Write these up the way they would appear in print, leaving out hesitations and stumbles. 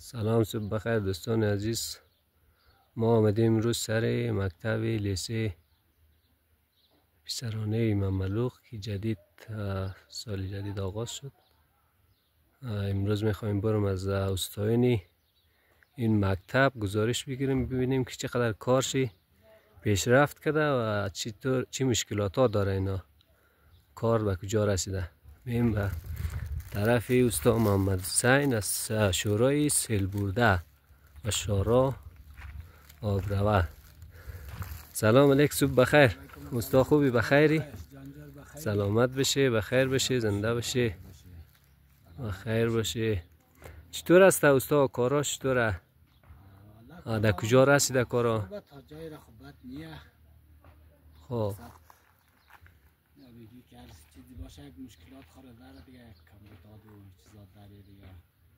سلام، صبح بخیر دوستان عزیز. ما آمدیم امروز سر مکتب لیسه پسرانه مملوق که جدید سال جدید آغاز شد. امروز میخوایم برم از استادین این مکتب گزارش بگیریم، ببینیم که چقدر کارشی پیشرفت کرده و چی مشکلات ها داره، اینا کار به کجا رسیده. میم به طرف استاد محمد حسین از شورای سیلبورده و شورا آبروه. سلام علیکم، صبح بخیر. استاد خوبی؟ بخیری؟ سلامت بشه، بخیر بشه، زنده بشه، بخیر بشه. چطور است استاد؟ کارا چطوره؟ در کجا رسیده کارا؟ خب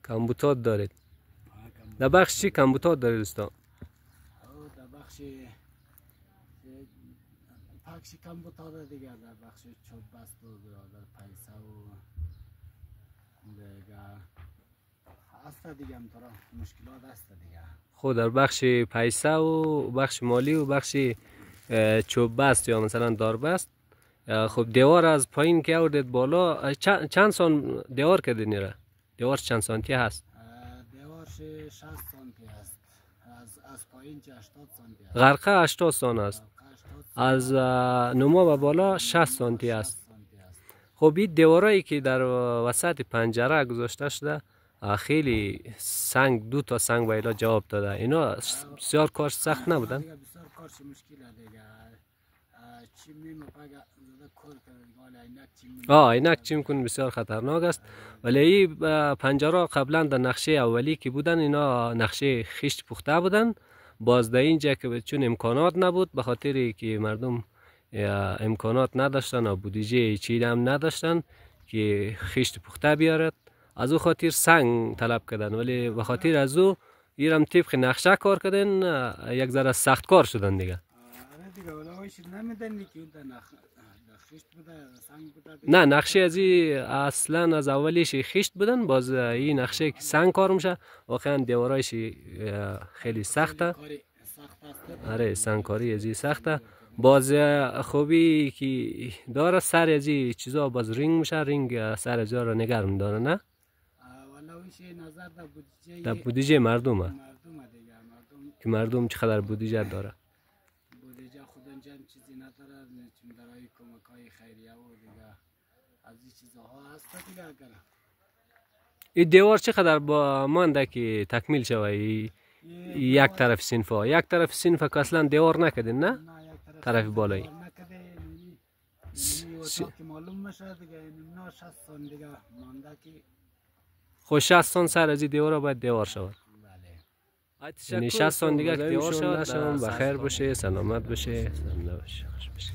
کمبوتات دارید؟ در بخش چی کمبوتات دارید استاد؟ در بخش کمبوتات دیگه، در بخش چوب بست و برادر پیسه و دیگه هست دیگه، همطورا مشکلات هست دیگه. خود در بخش پیسه و بخش مالی و بخش چوب بست یا مثلا دار بست، خب دیوار از پایین که آوردید بالا، چند سان دیوار کردید نیره؟ دیوار چند سانتی هست؟ دیوار 60 سانتی هست، از پایین 80 سانتی هست. غرقه 80 سان است، از نما به بالا 60 سانتی است. خب این دیوارایی که در وسط پنجره گذاشته شده خیلی سنگ، دو تا سنگ به اینا جواب داده. اینا بسیار کار سخت نبودن؟ بسیار کارش مشکل دیگه. چیمی مپاگا زده کار کرده، عینک چیم کن بسیار خطرناک است. ولی این پنجره قبلا در نقشه اولی که بودن اینا نقشه خشت پخته بودن. باز در اینجا که چون امکانات نبود، به خاطر که مردم امکانات نداشتن و بودجه چیزی هم نداشتن که خشت پخته بیارد، از او خاطر سنگ طلب کردن. ولی به خاطر از او ایرم طبق نقشه کار کردن، یک ذره سخت کار شدن دیگه. نه، نقشه از این اصلا از اولیش خشت بودن، باز این نقشه که سنگ کار میشه. واقعا دیوارایش خیلی سخته. آره، سنگکاری از این سخته. باز خوبی که داره سر از این چیزا باز رینگ میشه، رینگ سر از را نگرم داره. نه در بودجه مردمه که مردم چقدر بودجه داره. بودجه خود انجام چیزی نداره، برای کمک‌های خیریه و دیگه از این چیزها هست دیگه. اگر این دیوار چقدر با مانده که تکمیل شوه؟ یک طرف صنفا، یک طرف صنفا که اصلا دیوار نکردین؟ نه طرف بالایی معلوم میشه دیگه. 60 سان دیگه مانده که خود 60 سان سر از این دیوار باید دیوار شود. یعنی 60 سان دیگه که دیوار شود. بخیر باشه، سلامت باشه، زنده باشه، خوش باشه.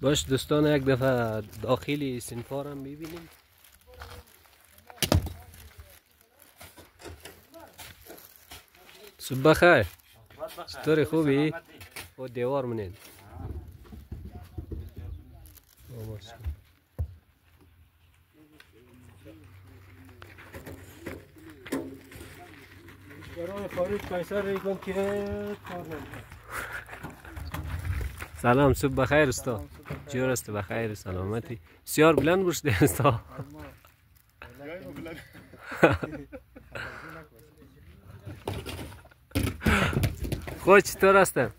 باش دوستان، یک دفعه داخلی صنفا را میبینیم. صبح بخیر. چطوری؟ خوبی؟ و دیوار منین برای خارج پیسه ریکن که سلام، صبح بخیر استاد. جور است؟ بخیر، سلامتی. بسیار بلند برشده استاد. خود چطور هستن؟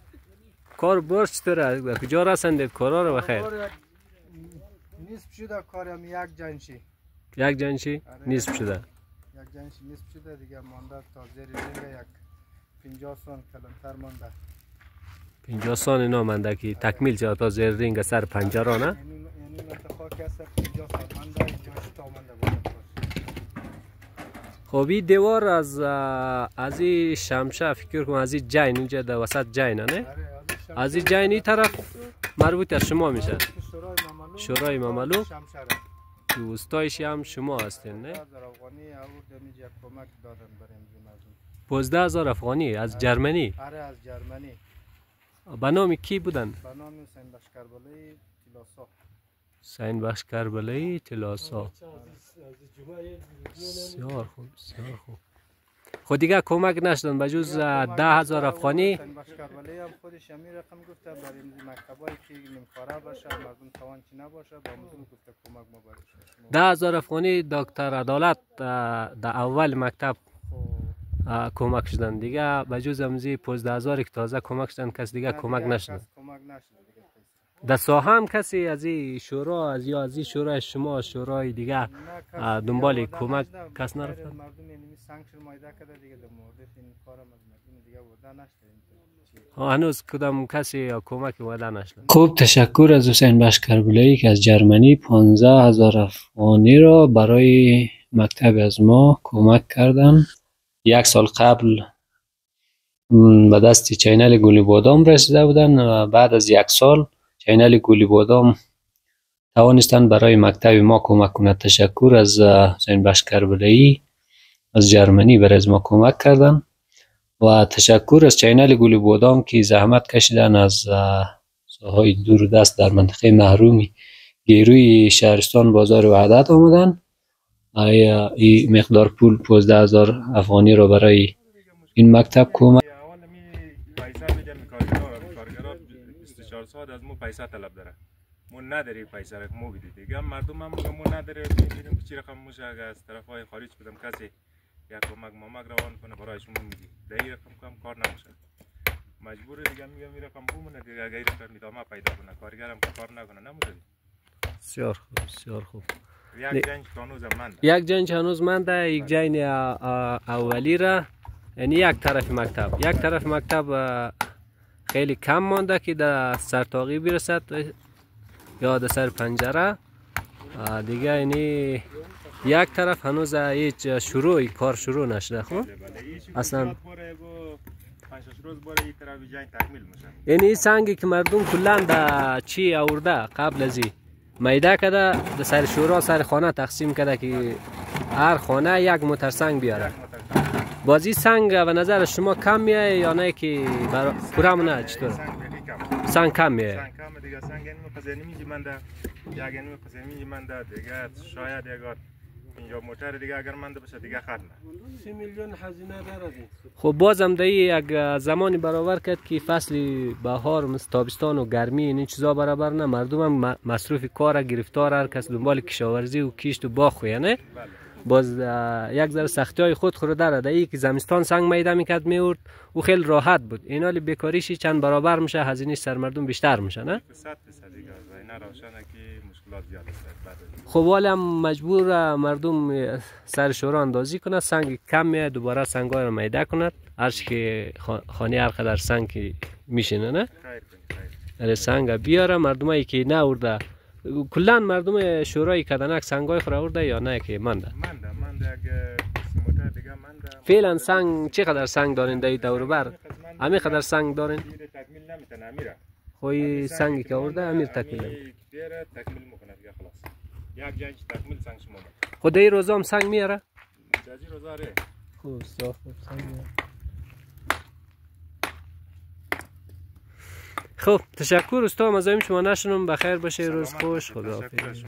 کار برش چطوره؟ کجا رسندید کارا رو؟ بخیر. نصف شده کارم، یک جنشی. یک جنشی نصف شده. یک جنشی نصف شده دیگه، مانده تا زیر رنگ یک 50 سان کلانتر مانده. 50 سان اینا مانده که تکمیل شد تا زیر رنگ سر پنجره. نه؟ یعنی خاک است 50 سان مانده، جاش تا مانده بود. خب این دیوار از این شمشه فکر کنم از این جین اینجا در وسط جینه. نه؟ از این جین این طرف مربوط از شما میشه، شورای مملوک. دوستایش هم شما هستین؟ نه؟ 15,000 افغانی از جرمنی. آره از جرمنی. به نام کی بودن؟ به نام حسین لشکربلوی تیلاسا. حسین بخش کربلایی تلاسا. بسیار خوب بسیار خوب. خود دیگه کمک نشدن بجز 10,000 افغانی. حسین بخش کربلایی هم خودش همین رقم گفته برای مکتبایی که نمیخواره باشه مردم توانچی نباشه با مردم گفته کمک ما برش 10,000 افغانی دکتر عدالت در اول مکتب کمک شدن دیگه بجز امزی 15,000 که تازه کمک شدن کس دیگه کمک نشدن. در ساحه هم کسی از این شورا از این شورای شما شورای دیگه دنبال کمک کس نرفتن؟ مردم یعنی سانکشن مایده کرده دیگه در مورد این کارم از مردم دیگه وعده نشده. هنوز کدام کسی کمک وعده نشدن. خوب تشکر از حسین بخش کربلایی که از جرمنی 15,000 افغانی را برای مکتب از ما کمک کردن. 1 سال قبل به دست چینل گلی بادام رسیده بودن و بعد از 1 سال چینل گلی بادام توانستند برای مکتب ما کمک کنند. تشکر از حسین بخش کربلایی از جرمنی برای از ما کمک کردن و تشکر از چینل گلی بادام که زحمت کشیدن از ساحای دور دست در منطقه محرومی گیروی شهرستان بازار وحدت آمدن. این مقدار پول 15,000 افغانی را برای این مکتب کمک. کارگران 24 ساعت از مو پیسه طلب داره. مو نداری پیسه را مو بدید دیگه مردم هم مو نداره میبینیم که چی رقم موشه اگه از طرف های خارج بدم کسی یا کمک مامک روان کنه برایشون میدی در این رقم کم کار نمیشه مجبور دیگه میگم این رقم بومونه دیگه اگه این رقم ادامه پیدا کنه کارگرم کار نکنه نموده. بسیار خوب بسیار خوب. یک جنگ هنوز مانده. یک جنگ هنوز مانده. یک جنگ اولی را یعنی یک طرف مکتب خیلی کم مانده که در سرتاقی برسد یا در سر پنجره دیگه. یعنی یک طرف هنوز هیچ کار شروع نشده. خب اصلا یعنی این سنگی که مردم کلا در چی آورده قبل از این میده کده در سر شورا سر خانه تقسیم کده که هر خانه یک موتر سنگ بیاره. بازی سنگ به نظر شما کم میایه یا نه که پورم نه چطور؟ سنگ کم میایه. سنگ کم دیگه سنگ اینو پزنی میگی من ده یا اینو پزنی میگی من ده دیگه شاید یک اینجا موتر دیگه اگر من ده بشه دیگه خرد نه 30 میلیون هزینه داره. خب بازم ده یک زمانی برابر کرد که فصل بهار مثل تابستان و گرمی این چیزا برابر نه مردم هم مصروف کار گرفتار هر کس دنبال کشاورزی و کشت و باغ خویه نه باز یک ذره سختی های خود داره. در که زمستان سنگ میده میکرد میورد او خیلی راحت بود. این حالی بیکاریشی چند برابر میشه هزینه سر مردم بیشتر میشه نه 100% دیگه اینا روشنه که مشکلات زیاد است. خب ولی هم مجبور مردم سر شورا اندازی کنه سنگ کم میاد دوباره سنگای رو میده کند هرچی که خانه هر قدر سنگ میشینه نه خیر سنگ بیاره مردمایی که نه ورده کلا مردم شورای کدنک سنگای خور آورده یا نه که مانده اگه موتر دیگه مانده. فعلا سنگ چقدر سنگ دارین در دور بر همین قدر سنگ دارین تکمیل نمیتونه امیره خوی سنگی که آورده امیر تکمیل میکنه دیگه خلاص یک جنگ تکمیل سنگ شما خود این روزا هم سنگ میاره جزی روزا ره خوب صاف سنگ میاره. خب تشکر استاد مزاحم شما نشونم بخیر باشه روز خوش خداحافظ.